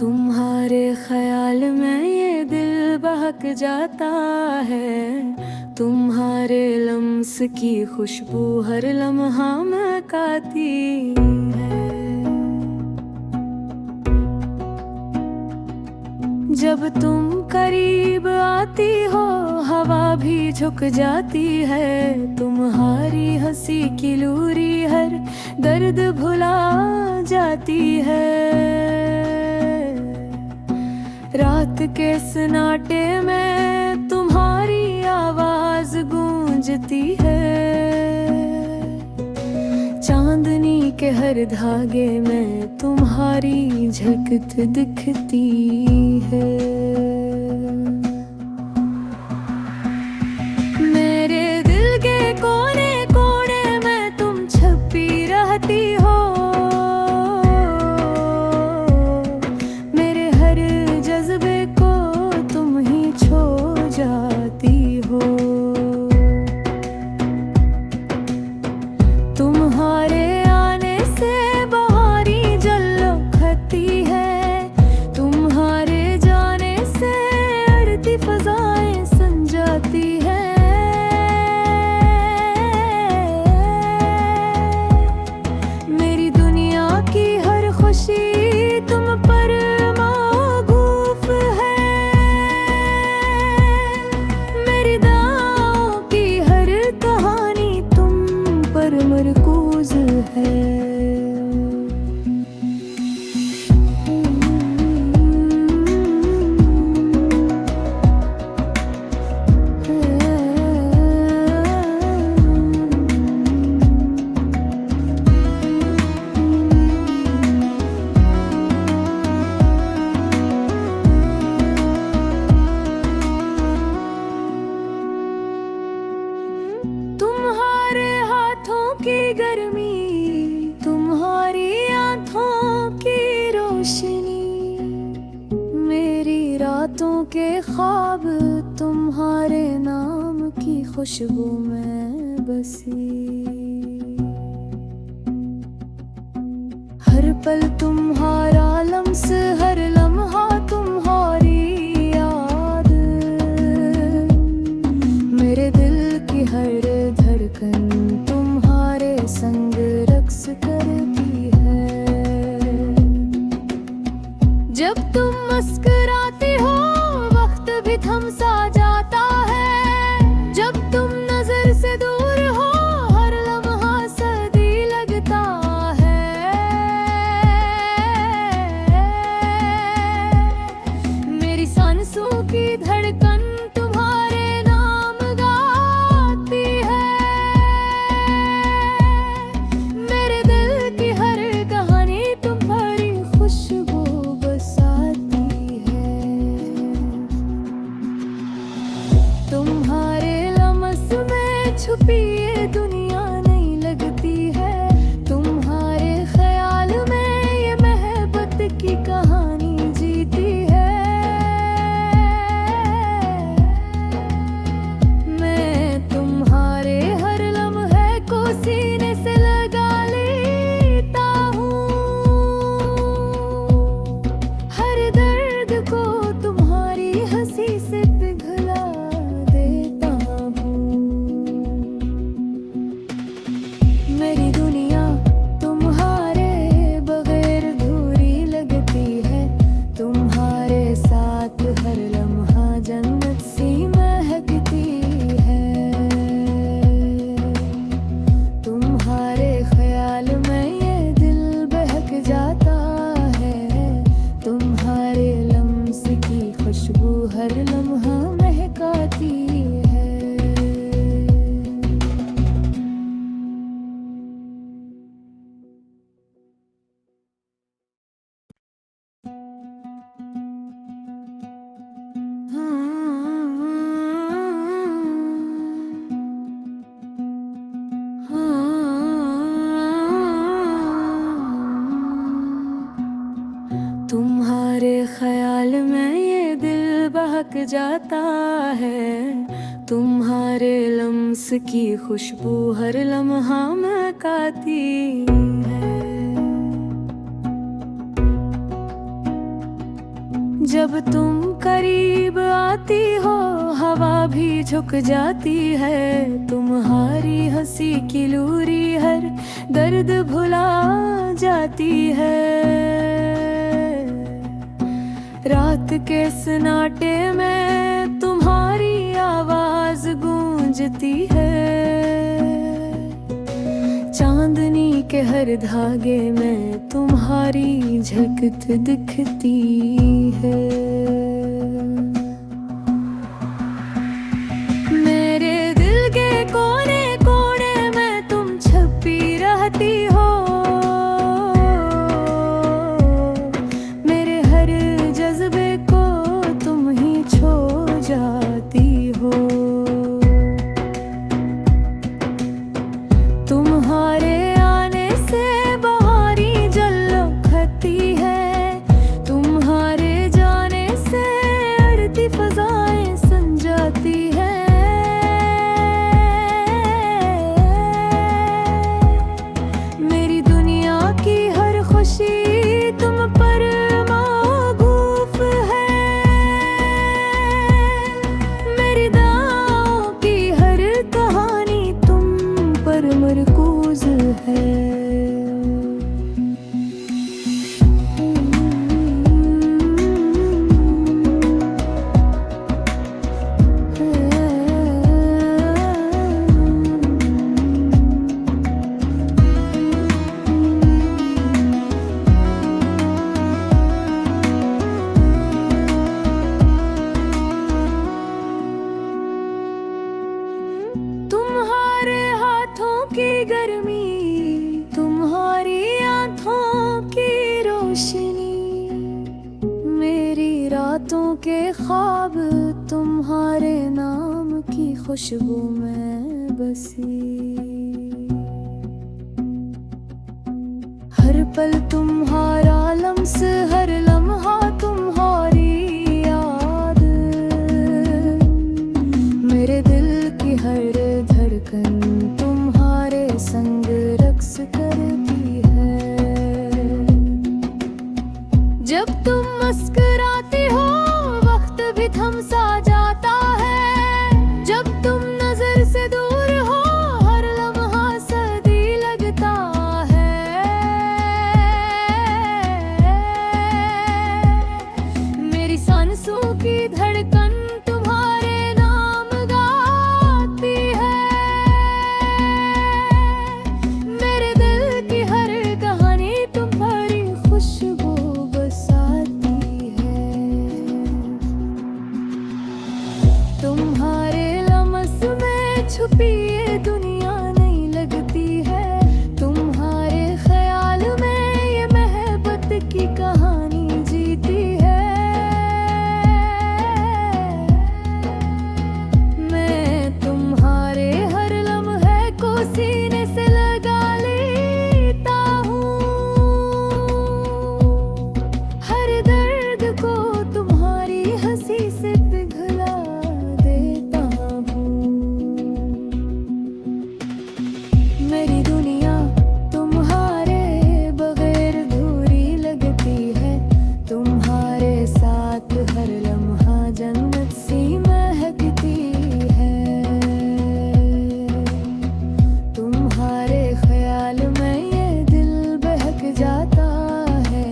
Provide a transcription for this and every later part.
तुम्हारे ख्याल में ये दिल बहक जाता है। तुम्हारे लम्स की खुशबू हर लम्हा महकाती है। जब तुम करीब आती हो हवा भी झुक जाती है। तुम्हारी हंसी की लूरी हर दर्द भुला जाती है। रात के सन्नाटे में तुम्हारी आवाज गूंजती है। चांदनी के हर धागे में तुम्हारी झलकत दिखती है। मेरे दिल के कोने कोने में तुम छुपी रहती हो। मेरे हर जज्बे को तुम ही छू जाती हो। तुम्हारे आने से बहारी जल्लोखती है। तुम्हारे जाने से अड़ती फजाएं सन जाती है। मेरी दुनिया की हर खुशी तुम पर मौकूफ है। मेरी दांव की हर कहानी तुम पर मरकूज है। तुम्हारे हाथों की गर्मी, तुम्हारी आंखों की रोशनी, मेरी रातों के ख्वाब तुम्हारे नाम की खुशबू में बसी। हर पल तुम्हारा लम्स, हर लम्हा तुम्हारी याद। मेरे दिल की हर धड़कन तुम्हारे संग रक्स करती है। जब तुम मुस्कुराती हो वक्त भी थम सा जाता है। जब तुम नजर से दूर हो हर लम्हा सर्दी लगता है। मेरी सांसों की धड़कन तुम्हारे नाम गाती है। मेरे दिल की हर कहानी तुम्हारी खुशबू बसाती है। तुम्हारे लम्स में छुपी ये दुनिया नहीं लगती है। तुम्हारे ख्याल में ये मोहब्बत की कहानी जीती है। मैं तुम्हारे हर लम्हे को सीने से लगा लेता हूँ। हर दर्द को तुम्हारी हंसी से पिघला देता हूँ। मेरी दुनिया तुम्हारे बगैर अधूरी लगती है। तुम्हारे साथ हर लम्हा जन्नत सी महकती है। तुम्हारे ख्याल में ये दिल बहक जाता है। तुम्हारे लम्स की खुशबू हर लम्हा महकाती है। तुम्हारे ख्याल में ये दिल बहक जाता है। तुम्हारे लम्स की खुशबू हर लम्हा महकाती है। जब तुम करीब आती हो हवा भी झुक जाती है, तुम्हारी हंसी की लूरी हर दर्द भुला जाती है। रात के सन्नाटे में तुम्हारी आवाज गूंजती है, चांदनी के हर धागे में तुम्हारी झलकत दिखती है। मेरे दिल के कोने कोने में तुम छुपी रहती हो, मेरे हर जज्बे को तुम ही छो जाती हो। तुम्हारे आने से बहारी जलती है, तुम्हारे जाने से अड़ती फजाएं सन जाती है। मेरी दुनिया की हर खुशी तुम पर मौकूफ है, मेरी दांव की हर कहानी तुम पर मरकूज है। तुम्हारे हाथों की गर्मी, तुम्हारी आंखों की रोशनी, मेरी रातों के ख्वाब तुम्हारे नाम की खुशबू में बसी। हर पल तुम्हारा लम्स, हर लम्हा तुम्हारी याद, मेरे दिल की हर धड़कन तुम्हारे संग रक्स करती है। जब तुम मुस्कुराती हो वक्त भी थम सा जाता है, जब तुम नजर से दूर हो हर लम्हा सदी लगता है। मेरी सांसों की धड़कन तुम्हारे नाम गाती है, मेरे दिल की हर कहानी तुम्हारी खुशबू बसाती है। तुम्हारे लम्स में छुपी ये दुनिया नहीं लगती है, तुम्हारे ख्याल में ये मोहब्बत की कहानी जीती है। मैं तुम्हारे हर लम्हे को सीने से लगा लेता हूँ, हर दर्द को तुम्हारी हंसी से पिघला देता हूँ। मेरी दुनिया तुम्हारे बगैर अधूरी लगती है, तुम्हारे साथ हर लम्हा जन्नत सी महकती है। तुम्हारे ख्याल में ये दिल बहक जाता है,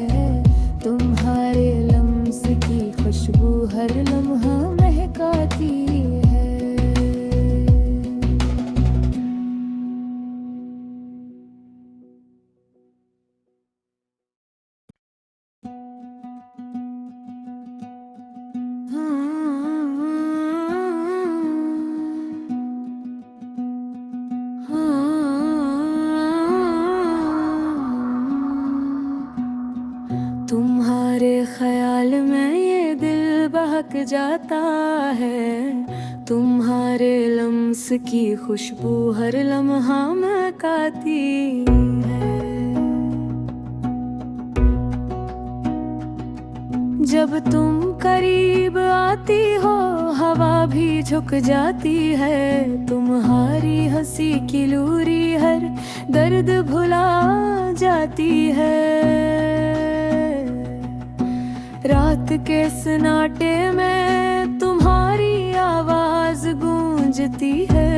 तुम्हारे लम्स की खुशबू हर लम्हा महकाती है। तुम्हारे ख्याल में ये दिल बहक जाता है, तुम्हारे लम्स की खुशबू हर लम्हा महकाती है। जब तुम करीब आती हो हवा भी झुक जाती है, तुम्हारी हंसी की लूरी हर दर्द भुला जाती है। रात के सन्नाटे में तुम्हारी आवाज गूंजती है।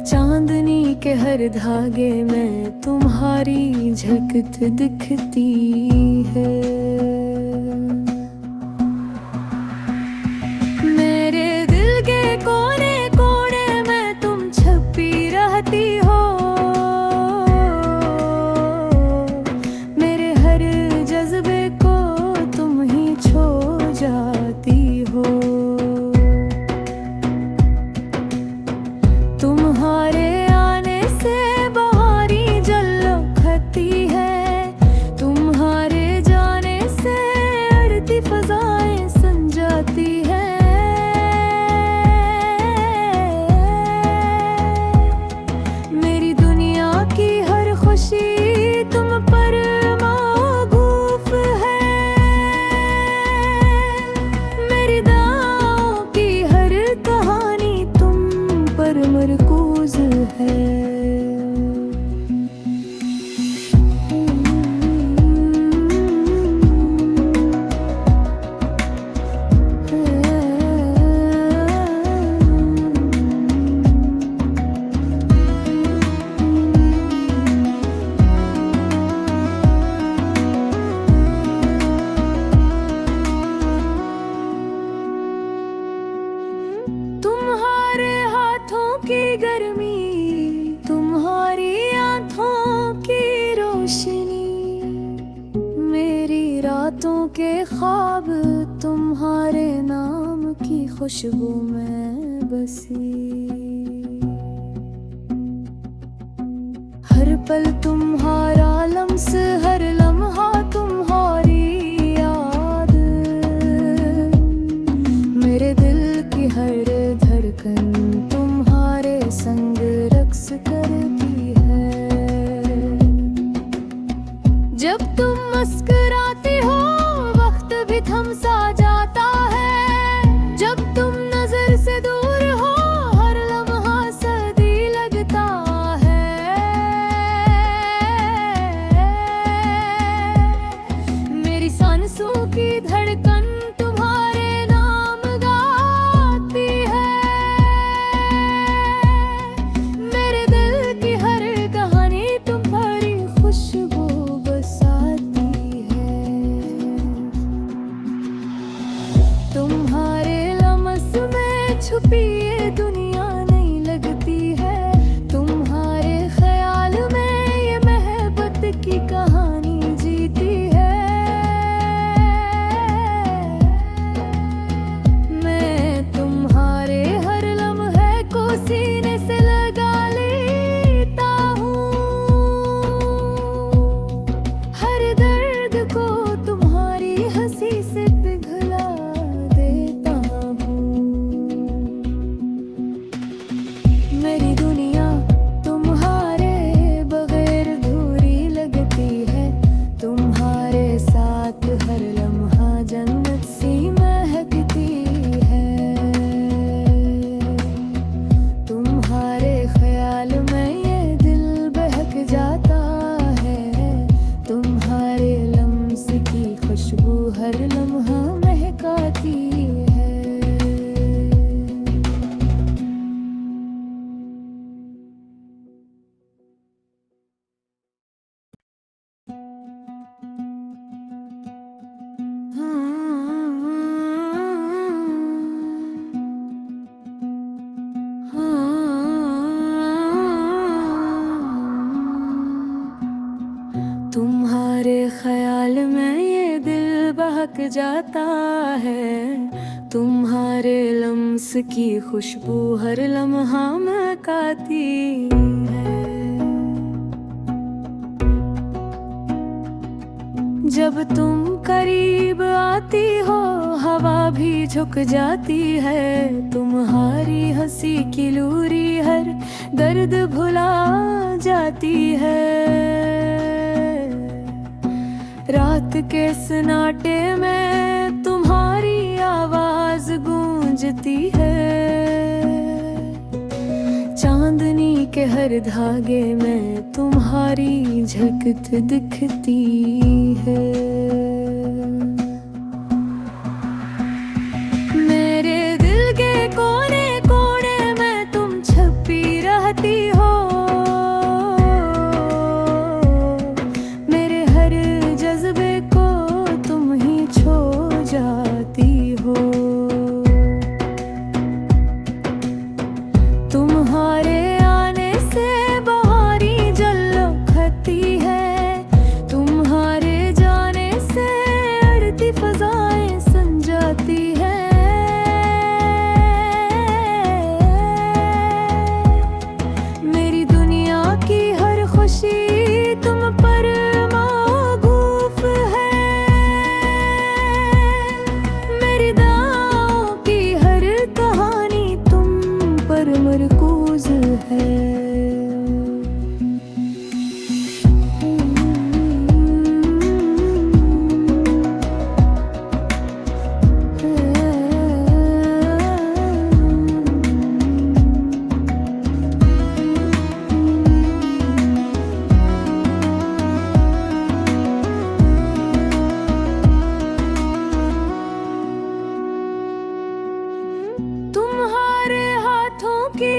चांदनी के हर धागे में तुम्हारी झलकत दिखती है। मेरे दिल के कोने कोने में तुम छपी रहती हो। मेरे हर जज्बे को तुम ही छो जाती हो। तुम्हारे आने से बहारी जलती है। तुम्हारे जाने से अड़ती फजाएं सन जाती है। मेरी दुनिया की हर खुशी तुम पर मौकूफ है। मेरी दांव की हर कहानी तुम पर मरकूज है। तुम्हारे हाथों की गर्मी, तुम्हारी आंखों की रोशनी, मेरी रातों के ख्वाब तुम्हारे नाम की खुशबू में बसी। हर पल तुम्हारा लम्स, हर लम्हा तुम्हारी याद। मेरे दिल की हर धड़कन तुम्हारे संग रक्स करती है। जब तुम मुस्कुराती हो वक्त भी थम सा जाता है। जब तुम नजर से दूर हो हर लम्हा सदी लगता है। मेरी सांसों की धड़कन तुम्हारे नाम गाती है। मेरे दिल की हर कहानी तुम्हारी खुशबू बसाती है। तुम्हारे लम्स में छुपी ये दुनिया नहीं लगती है। तुम्हारे ख्याल में ये मोहब्बत की कहानी जीती है। मैं तुम्हारे हर लम्हे को सीने से लगा लेता हूँ। हर दर्द को तुम्हारी हंसी से पिघला देता हूँ। मेरी दुनिया तुम्हारे बगैर अधूरी लगती है। तुम्हारे साथ हर लम्हा जन्नत सी महकती है। तुम्हारे ख्याल में ये दिल बहक जाता है। तुम्हारे लम्स की खुशबू हर लम्हा महकाती है। तुम्हारे ख्याल में ये दिल बहक जाता है। तुम्हारे लम्स की खुशबू हर लम्हा महकाती है। जब तुम करीब आती हो हवा भी झुक जाती है। तुम्हारी हंसी की लूरी हर दर्द भुला जाती है। रात के सन्नाटे में तुम्हारी आवाज गूंजती है। चांदनी के हर धागे में तुम्हारी झलकत दिखती है।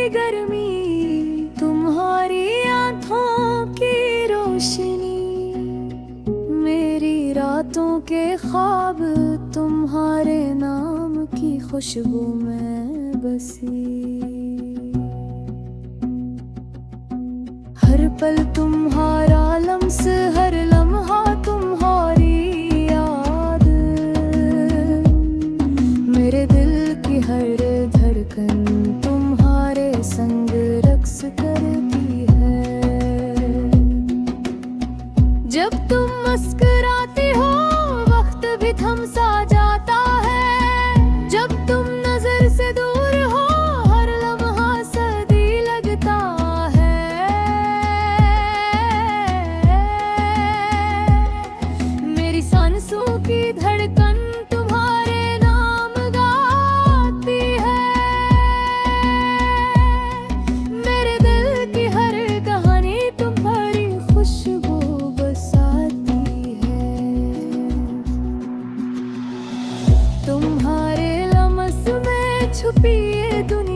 गर्मी, तुम्हारी आँखों की रोशनी, मेरी रातों के ख्वाब तुम्हारे नाम की खुशबू में बसी। हर पल तुम्हारा लम्स, हर लम्हा तुम्हारी याद, मेरे दिल की हर धड़कन तुम्हारे संग रक्स करती है। जब तुम मुस्कुराती हो वक्त भी थम सा जाता है, जब तुम नजर से दूर हो हर लम्हा सदी लगता है। मेरी सांसों की धड़कन तुम्हारे नाम गाती है, मेरे दिल की हर कहानी तुम्हारी खुशबू बसाती है। तुम्हारे लम्स में छुपी ये दुनिया